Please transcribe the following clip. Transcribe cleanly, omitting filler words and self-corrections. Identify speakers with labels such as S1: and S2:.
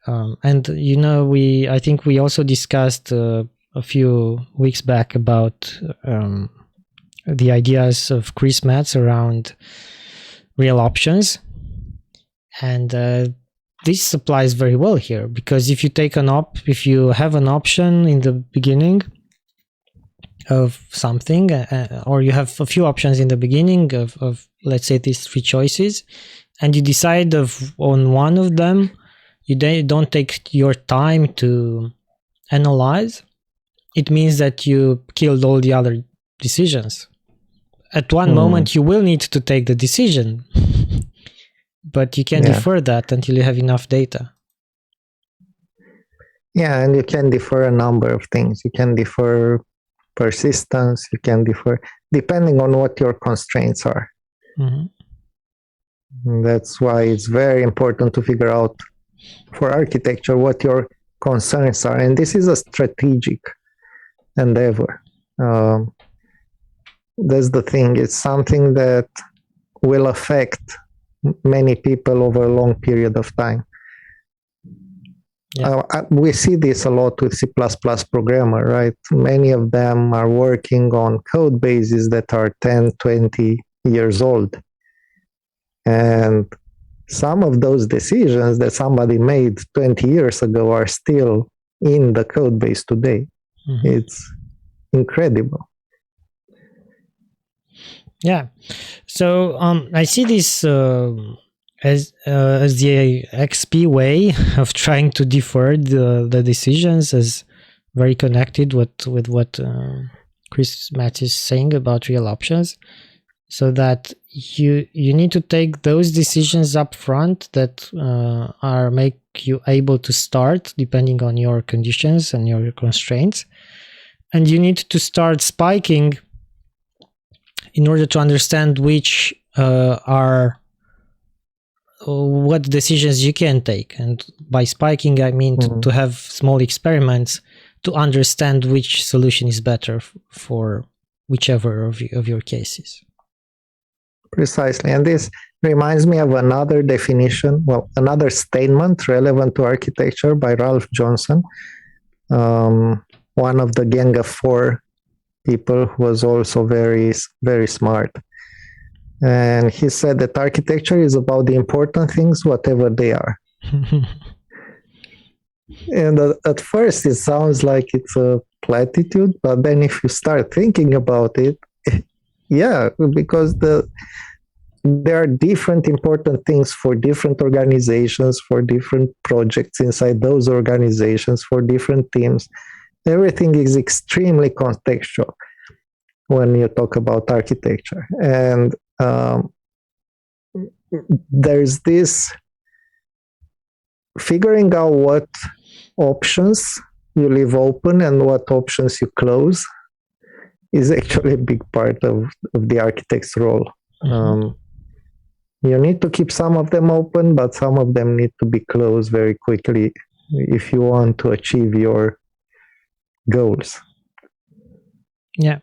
S1: And I think we also discussed a few weeks back about the ideas of Chris Metz around real options, and this applies very well here, because if you take if you have an option in the beginning of something, or you have a few options in the beginning of let's say these three choices, and you decide on one of them, you don't take your time to analyze, it means that you killed all the other decisions. At one moment you will need to take the decision, but you can defer that until you have enough data.
S2: Yeah, and you can defer a number of things. You can defer persistence, you can defer depending on what your constraints are. That's why it's very important to figure out for architecture what your concerns are, and this is a strategic endeavor. That's the thing, it's something that will affect many people over a long period of time. We see this a lot with C++ programmer, right? Many of them are working on code bases that are 10, 20 years old. And some of those decisions that somebody made 20 years ago are still in the code base today. It's incredible.
S1: Yeah. So I see this as the XP way of trying to defer the decisions, as very connected with what Chris Metz is saying about real options, so that you need to take those decisions up front that are make you able to start depending on your conditions and your constraints, and you need to start spiking in order to understand which are what decisions you can take. And by spiking, I mean to have small experiments to understand which solution is better for whichever of your cases.
S2: Precisely. And this reminds me of another definition, another statement relevant to architecture by Ralph Johnson, one of the Gang of Four people who was also very, very smart. And he said that architecture is about the important things, whatever they are. And at first it sounds like it's a platitude, but then if you start thinking about it, yeah, because there are different important things for different organizations, for different projects inside those organizations, for different teams. Everything is extremely contextual when you talk about architecture. And there's this figuring out what options you leave open and what options you close is actually a big part of the architect's role. You need to keep some of them open, but some of them need to be closed very quickly if you want to achieve your goals.
S1: Yeah.